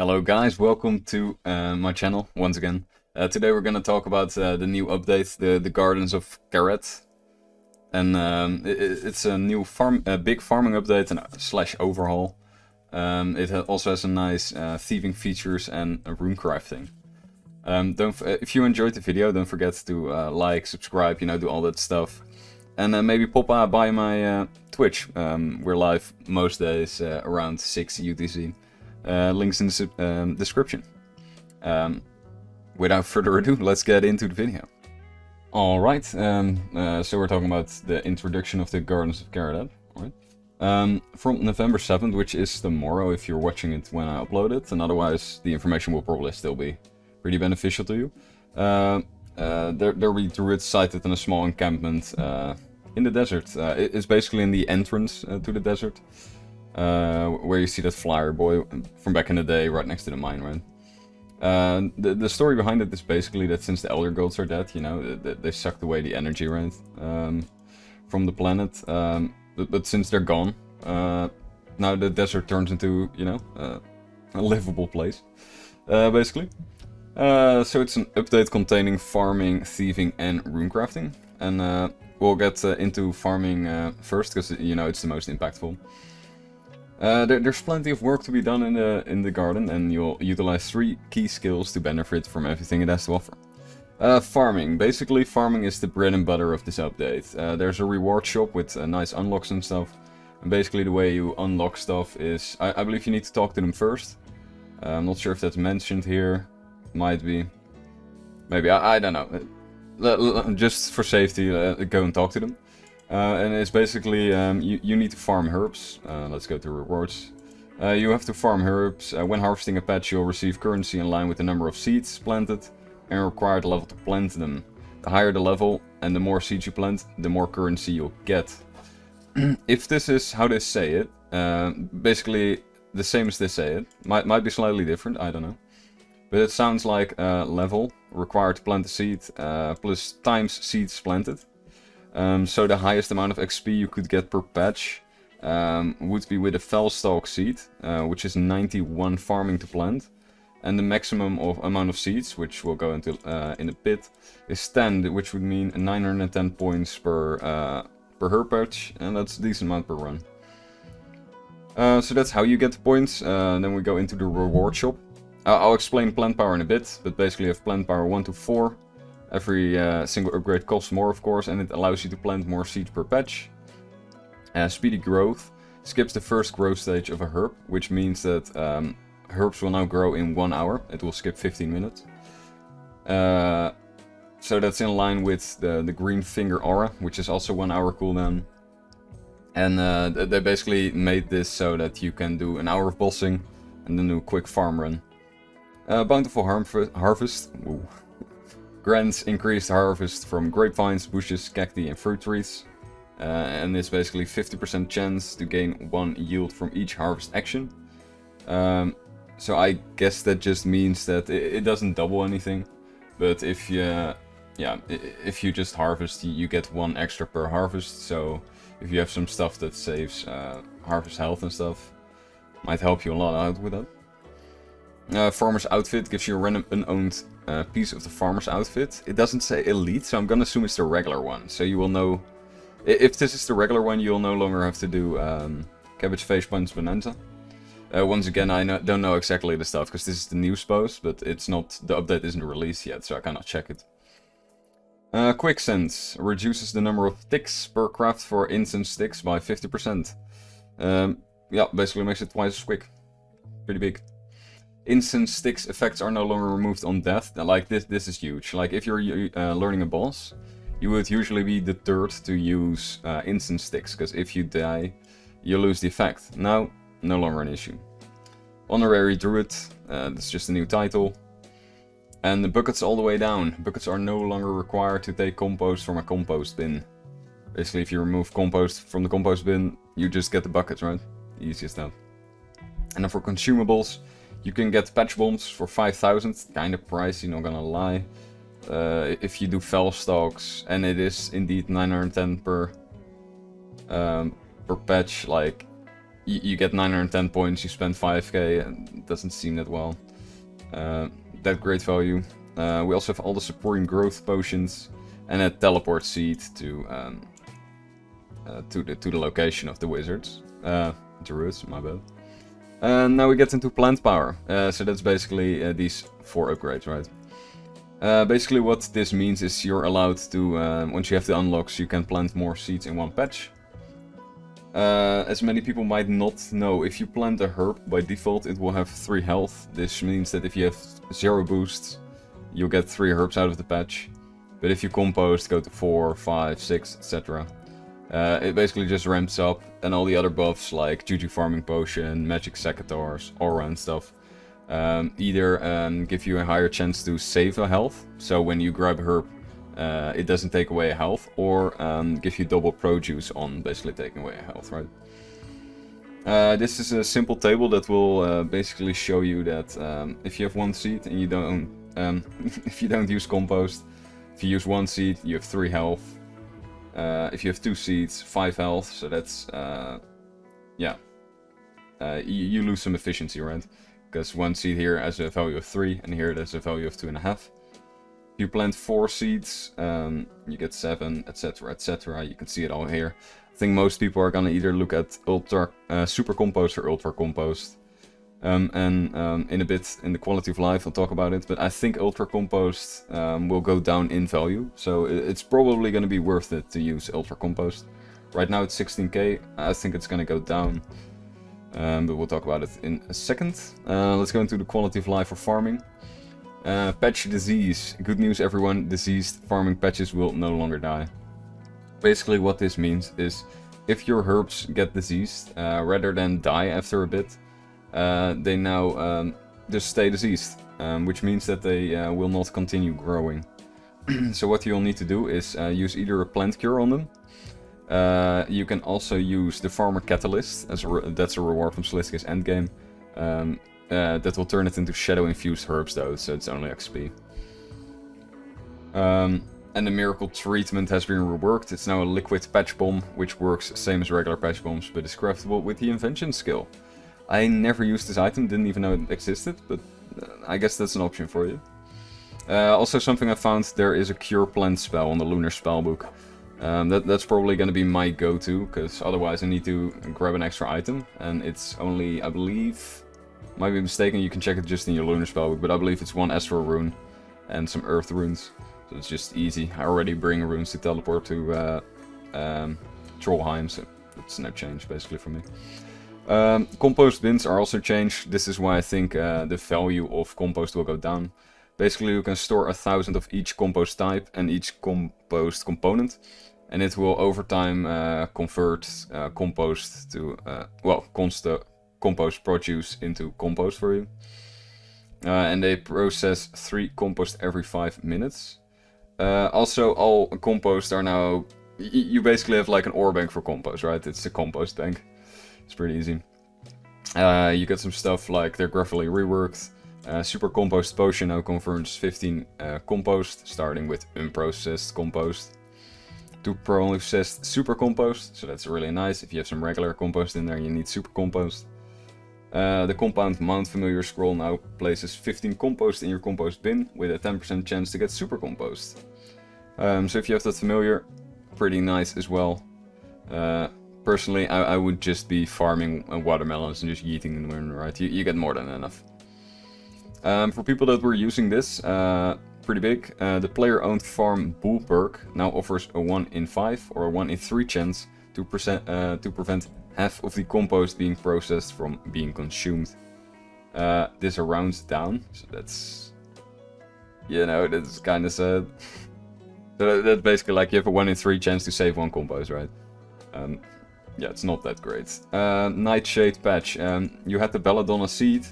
Hello guys, welcome to my channel once again. Today we're gonna talk about the new update, the Gardens of Kharid. And it's a new big farming update and slash overhaul. Also has some nice thieving features and rune crafting. If you enjoyed the video, don't forget to like, subscribe, do all that stuff. And maybe pop by my Twitch. We're live most days around 6 UTC. Links in the description. Without further ado, let's get into the video. Alright, so we're talking about the introduction of the Gardens of Kharid. Right? From November 7th, which is tomorrow if you're watching it when I upload it, and otherwise the information will probably still be pretty beneficial to you. There will be druids sighted in a small encampment in the desert. It's basically in the entrance to the desert. Where you see that flyer boy from back in the day right next to the mine, right? The story behind it is basically that since the Elder Gods are dead, they sucked away the energy, right? From the planet. But since they're gone, now the desert turns into, a livable place, basically. So it's an update containing farming, thieving, and runecrafting. And we'll get into farming first, because, it's the most impactful. There's plenty of work to be done in the garden, and you'll utilize 3 key skills to benefit from everything it has to offer. Farming. Basically, farming is the bread and butter of this update. There's a reward shop with nice unlocks and stuff. And basically the way you unlock stuff is... I believe you need to talk to them first. I'm not sure if that's mentioned here. Might be. Maybe, I don't know. Just for safety, go and talk to them. And it's basically, you need to farm herbs. Let's go to rewards. You have to farm herbs. When harvesting a patch, you'll receive currency in line with the number of seeds planted and required level to plant them. The higher the level and the more seeds you plant, the more currency you'll get. If this is how they say it, basically the same as they say it. Might be slightly different, I don't know. But it sounds like level required to plant a seed plus times seeds planted. So the highest amount of XP you could get per patch would be with a Fellstalk seed, which is 91 farming to plant. And the maximum amount of seeds, which we'll go into in a bit, is 10, which would mean 910 points per herb patch, and that's a decent amount per run. So that's how you get the points. Then we go into the reward shop. I'll explain plant power in a bit, but basically you have plant power 1 to 4. Every single upgrade costs more, of course, and it allows you to plant more seeds per patch. Speedy growth skips the first growth stage of a herb, which means that herbs will now grow in 1 hour. It will skip 15 minutes. So that's in line with the green finger aura, which is also 1 hour cooldown. And they basically made this so that you can do an hour of bossing and then do a quick farm run. Bountiful harvest. Ooh. Grants increased harvest from grapevines, bushes, cacti, and fruit trees. And it's basically 50% chance to gain 1 yield from each harvest action. So I guess that just means that it doesn't double anything. But if you just harvest, you get 1 extra per harvest. So if you have some stuff that saves harvest health and stuff, might help you a lot out with that. Farmer's outfit gives you a random unowned piece of the farmer's outfit. It doesn't say elite, so I'm gonna assume it's the regular one. So you will know, if this is the regular one, you'll no longer have to do cabbage face buns bonanza. Once again, I don't know exactly the stuff because this is the Newspost, but it's not, the update isn't released yet, so I cannot check it. Quick sense reduces the number of ticks per craft for instance sticks by 50%. Yeah, basically makes it twice as quick. Pretty big. Instant sticks effects are no longer removed on death. Like this is huge. Like if you're learning a boss, you would usually be deterred to use instant sticks, because if you die, you lose the effect. Now, no longer an issue. Honorary Druid, that's just a new title. And the buckets all the way down. Buckets are no longer required to take compost from a compost bin. Basically, if you remove compost from the compost bin, you just get the buckets, right? Easiest stuff. And then for consumables, you can get patch bombs for 5,000, kind of pricey, not gonna lie. If you do fell stalks, and it is indeed 910 per patch, like you get 910 points, you spend 5k, and it doesn't seem that well. That great value. We also have all the supporting growth potions and a teleport seed to the location of the wizards. Druids, my bad. And now we get into plant power. So that's basically these 4 upgrades, right? Basically what this means is you're allowed to, once you have the unlocks, you can plant more seeds in one patch. As many people might not know, if you plant a herb, by default it will have 3 health. This means that if you have 0 boosts, you'll get 3 herbs out of the patch. But if you compost, go to 4, 5, 6, etc. It basically just ramps up, and all the other buffs like Juju Farming Potion, Magic Secateurs, Aura and stuff, either give you a higher chance to save a health, so when you grab a herb, it doesn't take away a health, or give you double produce on basically taking away a health, right? This is a simple table that will basically show you that if you have 1 seed and you don't, if you don't use compost, if you use 1 seed, you have 3 health. If you have 2 seeds, 5 health, so that's, yeah, you lose some efficiency, right? Because 1 seed here has a value of 3, and here it has a value of 2.5. If you plant 4 seeds, you get 7, etc, etc. You can see it all here. I think most people are gonna either look at super compost or ultra compost. In a bit, in the quality of life, I'll talk about it, but I think ultra compost will go down in value, so it's probably going to be worth it to use ultra compost. Right now it's 16k, I think it's going to go down, but we'll talk about it in a second. Let's go into the quality of life for farming. Patch disease. Good news everyone, diseased farming patches will no longer die. Basically what this means is, if your herbs get diseased, rather than die after a bit, they now just stay diseased, which means that they will not continue growing. So what you'll need to do is use either a plant cure on them. You can also use the farmer catalyst, as that's a reward from Sliski's endgame. That will turn it into shadow infused herbs though, so it's only XP. And the miracle treatment has been reworked. It's now a liquid patch bomb, which works same as regular patch bombs, but is craftable with the invention skill. I never used this item, didn't even know it existed, but I guess that's an option for you. Also something I found, there is a cure plant spell on the lunar spellbook. That's probably going to be my go-to, because otherwise I need to grab an extra item, and it's only, I believe, might be mistaken, you can check it just in your lunar spellbook, but I believe it's 1 astral rune and some earth runes, so it's just easy. I already bring runes to teleport to Trollheim, so it's no change basically for me. Compost bins are also changed. This is why I think the value of compost will go down. Basically you can store 1,000 of each compost type and each compost component, and it will over time convert compost to, compost produce into compost for you. And they process 3 compost every 5 minutes. Also all compost are now, you basically have like an ore bank for compost, right? It's a compost bank. It's pretty easy. You get some stuff like they're graphically reworked. Super Compost Potion now converts 15 compost, starting with unprocessed compost to processed super compost. So that's really nice. If you have some regular compost in there, you need super compost. The compound Mount Familiar scroll now places 15 compost in your compost bin with a 10% chance to get super compost. So if you have that familiar, pretty nice as well. Personally, I would just be farming watermelons and just yeeting them, right? You get more than enough. For people that were using this, pretty big, the player-owned farm Bull perk now offers a 1 in 5 or a 1 in 3 chance to prevent half of the compost being processed from being consumed. This rounds down, so that's, you know, that's kind of sad. So that's basically like you have a 1 in 3 chance to save 1 compost, right? Yeah, it's not that great. Nightshade patch. You had the Belladonna seed,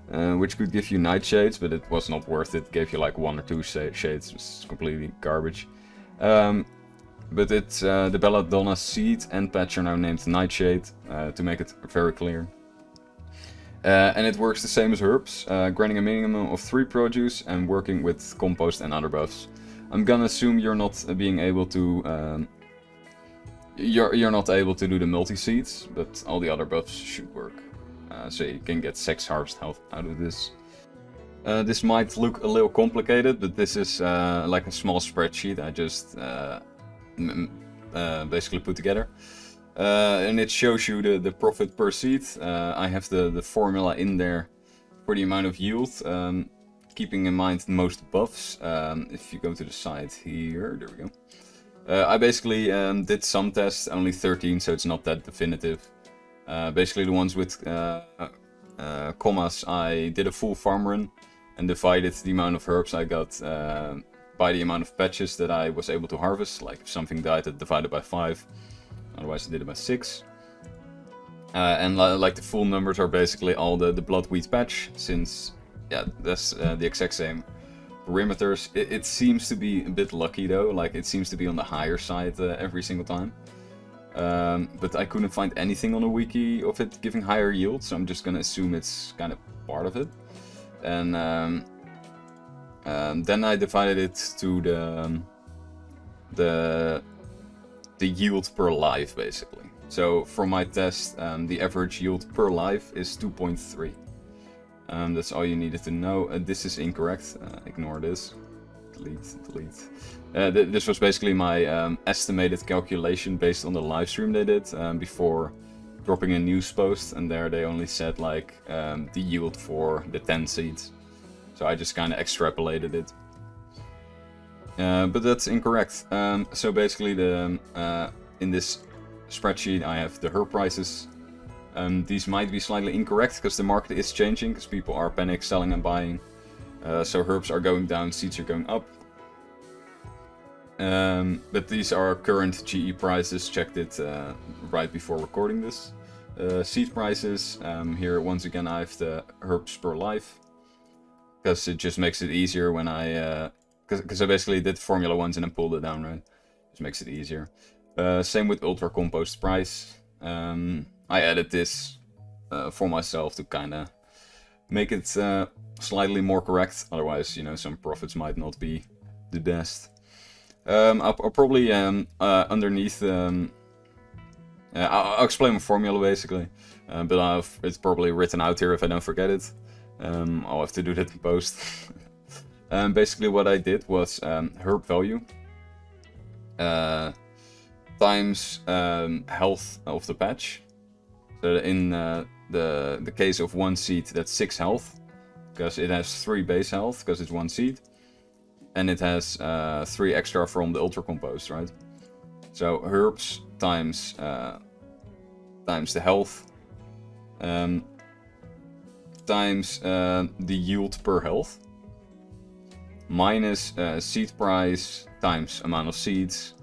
which could give you nightshades, but it was not worth it. It gave you like 1 or 2 shades. It's completely garbage. But it's the Belladonna seed and patch are now named Nightshade, to make it very clear. And it works the same as herbs, granting a minimum of 3 produce and working with compost and other buffs. I'm gonna assume you're not being able to you're not able to do the multi-seeds, but all the other buffs should work. So you can get 6 harvest health out of this. This might look a little complicated, but this is like a small spreadsheet I just basically put together. And it shows you the profit per seed. I have the formula in there for the amount of yield, keeping in mind most buffs. If you go to the side here, there we go. I basically did some tests, only 13, so it's not that definitive. Basically the ones with commas, I did a full farm run and divided the amount of herbs I got by the amount of patches that I was able to harvest. Like if something died, I divided by 5. Otherwise I did it by 6. And like the full numbers are basically all the bloodweed patch, since yeah, that's the exact same perimeters. It seems to be a bit lucky though, like it seems to be on the higher side every single time. But I couldn't find anything on the wiki of it giving higher yield, so I'm just gonna assume it's kind of part of it. And then I divided it to the yield per life, basically. So for my test, the average yield per life is 2.3. That's all you needed to know. This is incorrect. Ignore this. Delete. This was basically my estimated calculation based on the live stream they did before dropping a Newspost, and there they only said like the yield for the 10 seeds. So I just kind of extrapolated it. But that's incorrect. So basically in this spreadsheet I have the herb prices. These might be slightly incorrect because the market is changing, because people are panic selling and buying. So herbs are going down, seeds are going up. But these are current GE prices, checked it right before recording this. Seed prices, here once again I have the herbs per life, because it just makes it easier when I... Because I basically did Formula 1s and then pulled it down, right? Just makes it easier. Same with Ultra Compost price. I added this for myself to kind of make it slightly more correct. Otherwise, you know, some profits might not be the best. I'll probably underneath... I'll explain my formula basically, but it's probably written out here if I don't forget it. I'll have to do that in post. Basically what I did was herb value times health of the patch. So in the case of one seed, that's 6 health, because it has 3 base health, because it's one seed. And it has 3 extra from the Ultra Compost, right? So herbs times the health times the yield per health, minus seed price times amount of seeds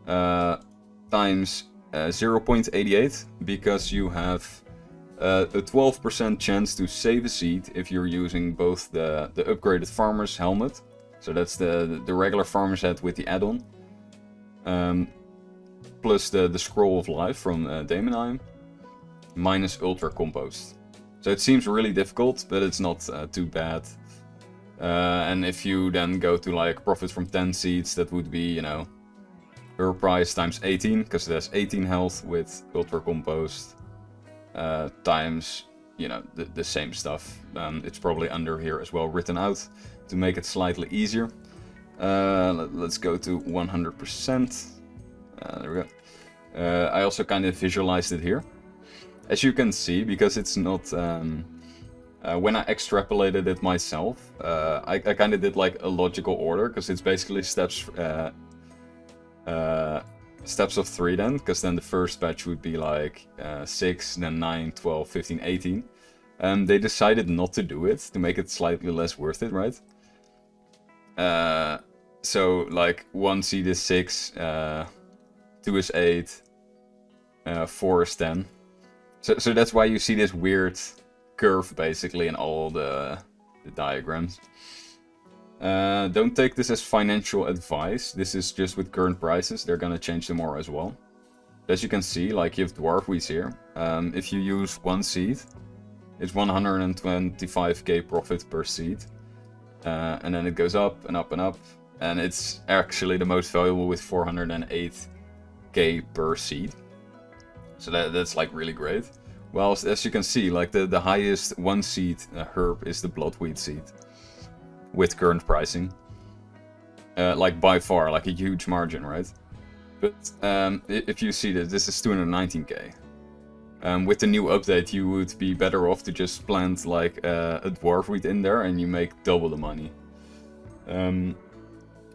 times 0.88, because you have a 12% chance to save a seed if you're using both the upgraded farmer's helmet, so that's the regular farmer's hat with the add-on, plus the scroll of life from Daemonheim, minus Ultra Compost. So it seems really difficult, but it's not too bad. And if you then go to like profit from 10 seeds, that would be, you know, herb price times 18, because it has 18 health with Ultra Compost, times, you know, the same stuff. It's probably under here as well written out to make it slightly easier. Let's go to 100%. There we go. I also kind of visualized it here. As you can see, because it's not... when I extrapolated it myself, I kind of did like a logical order, because it's basically steps of 3 then, because then the first batch would be like 6, then 9, 12, 15, 18. They decided not to do it, to make it slightly less worth it, right? So like 1 seed is 6, 2 is 8, 4 is 10. So that's why you see this weird curve basically in all the diagrams. Don't take this as financial advice. This is just with current prices. They're gonna change tomorrow as well. As you can see, like you have dwarf wheat here. If you use 1 seed, it's 125k profit per seed. And then it goes up and up and up. And it's actually the most valuable with 408 k per seed. So that's like really great. Well, as you can see, like the highest one seed herb is the bloodweed seed with current pricing. Like by far, like a huge margin, right? But if you see this is 219k. With the new update, you would be better off to just plant like a dwarf wheat in there, and you make double the money.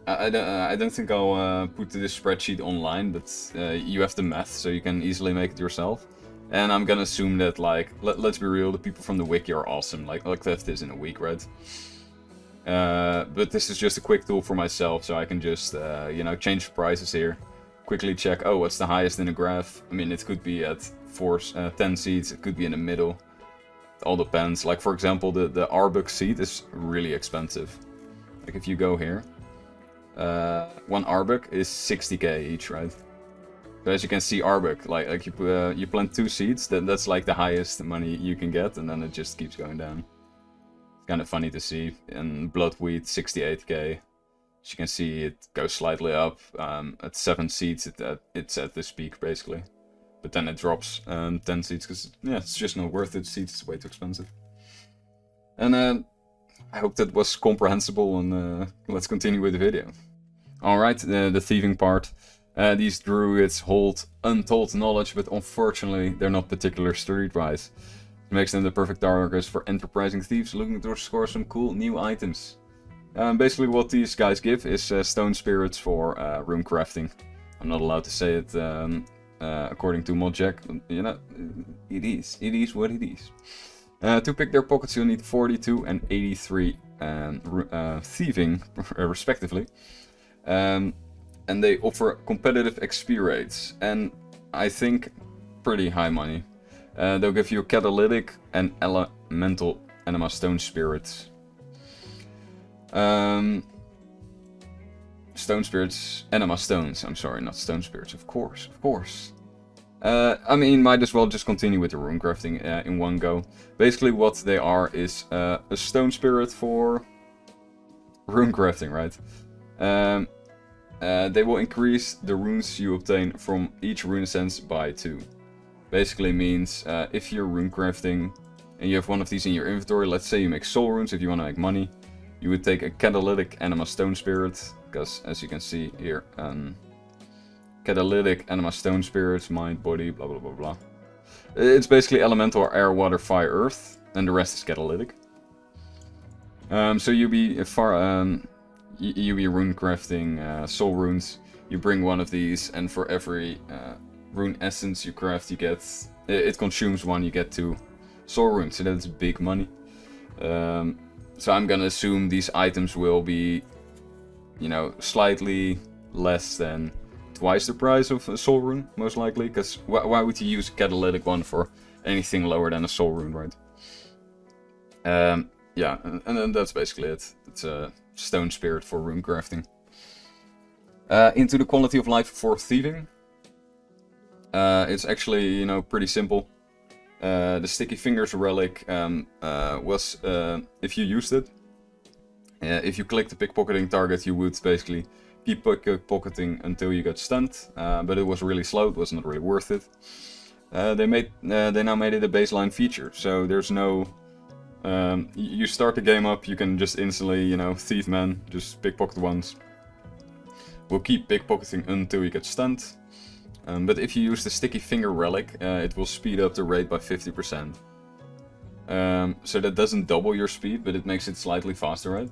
I don't think I'll put this spreadsheet online, but you have the math, so you can easily make it yourself. And I'm gonna assume that, like, let's be real, the people from the wiki are awesome. Like, I'll clip this in a week, right? But this is just a quick tool for myself, so I can just, you know, change the prices here. Quickly check, oh, what's the highest in the graph? I mean, it could be at 10 seeds, it could be in the middle. It all depends. Like, for example, the Arbuk seed is really expensive. Like, if you go here, one Arbuk is 60k each, right? So as you can see, Arbuk, like you plant 2 seeds, that's like the highest money you can get, and then it just keeps going down. It's kind of funny to see. And Bloodweed, 68k. As you can see, it goes slightly up. At 7 seeds, it's at this peak, basically. But then it drops 10 seeds, because, yeah, it's just not worth it. Seeds is way too expensive. And I hope that was comprehensible, and let's continue with the video. Alright, the thieving part. These druids hold untold knowledge, but unfortunately they're not particularly streetwise. It makes them the perfect targets for enterprising thieves looking to score some cool new items. Basically what these guys give is stone spirits for rune crafting. I'm not allowed to say it according to ModJack, but, you know, it is what it is. To pick their pockets you'll need 42 and 83 thieving, respectively. And they offer competitive XP rates, and I think pretty high money. They'll give you catalytic and elemental anima stone spirits. Stone spirits, anima stones, I'm sorry, not stone spirits, of course. I mean, might as well just continue with the rune crafting in one go. Basically what they are is a stone spirit for rune crafting, right? They will increase the runes you obtain from each rune essence by 2. Basically means if you're rune crafting and you have one of these in your inventory, let's say you make soul runes if you want to make money, you would take a catalytic anima stone spirit, because as you can see here, catalytic anima stone spirits, mind, body, blah blah blah blah. It's basically elemental air, water, fire, earth, and the rest is catalytic. So you'll be you be rune crafting soul runes. You bring one of these, and for every rune essence you craft, you get it consumes 1. You get 2 soul runes, so that's big money. So I'm gonna assume these items will be, you know, slightly less than twice the price of a soul rune, most likely. Because why would you use a catalytic one for anything lower than a soul rune, right? Yeah, and then that's basically it. It's a stone spirit for rune crafting. Into the quality of life for thieving. It's actually, you know, pretty simple. The sticky fingers relic was, if you used it, if you click the pickpocketing target, you would basically keep pickpocketing until you got stunned. But it was really slow, it was not really worth it. They now made it a baseline feature, so there's no you start the game up, you can just instantly, you know, thief man, just pickpocket once. We'll keep pickpocketing until you get stunned. But if you use the sticky finger relic, it will speed up the rate by 50%. So that doesn't double your speed, but it makes it slightly faster, right?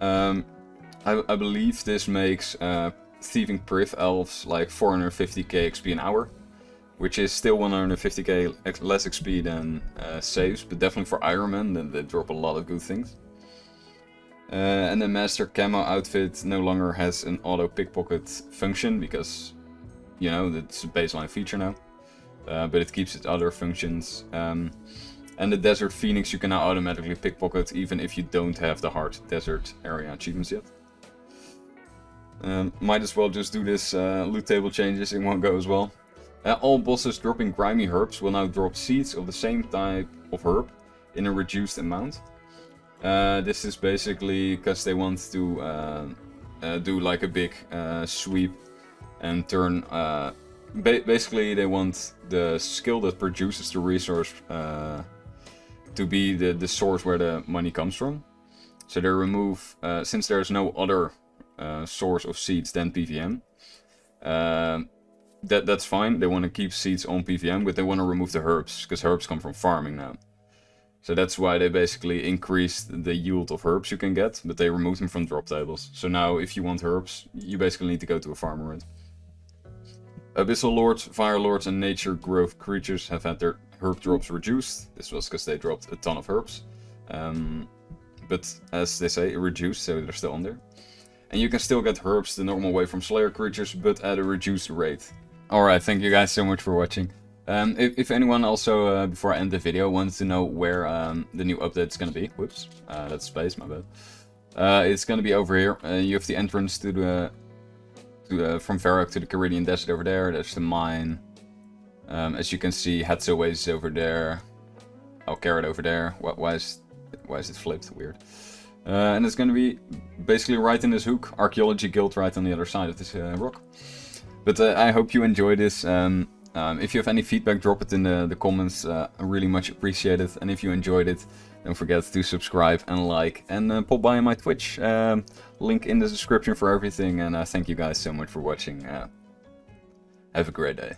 I believe this makes thieving priv elves like 450k XP an hour, which is still 150k less XP than saves, but definitely for Iron Man, then they drop a lot of good things. And the Master Camo outfit no longer has an auto pickpocket function, because, you know, it's a baseline feature now. But it keeps its other functions. And the Desert Phoenix you can now automatically pickpocket, even if you don't have the hard desert area achievements yet. Might as well just do this loot table changes in one go as well. All bosses dropping grimy herbs will now drop seeds of the same type of herb in a reduced amount. This is basically because they want to do like a big sweep and turn. Basically, they want the skill that produces the resource to be the source where the money comes from. So they remove, since there's no other source of seeds than PVM, that's fine. They want to keep seeds on PVM, but they want to remove the herbs, because herbs come from farming now. So that's why they basically increased the yield of herbs you can get, but they removed them from drop tables. So now if you want herbs, you basically need to go to a farmer, right? Abyssal Lords, Fire Lords and Nature Growth creatures have had their herb drops reduced. This was because they dropped a ton of herbs. But as they say, reduced, so they're still on there. And you can still get herbs the normal way from Slayer creatures, but at a reduced rate. Alright, thank you guys so much for watching. If anyone also, before I end the video, wants to know where the new update is going to be. Whoops, that's space, my bad. It's going to be over here. You have the entrance to the from Varrock to the Kharid Desert over there. There's the mine. As you can see, Hatzo is over there. Oh, Kharid over there. Why is it flipped? Weird. And it's going to be basically right in this hook. Archaeology Guild right on the other side of this rock. But I hope you enjoy this. If you have any feedback, drop it in the comments. I really much appreciate it. And if you enjoyed it, don't forget to subscribe and like. And pop by my Twitch. Link in the description for everything. And thank you guys so much for watching. Have a great day.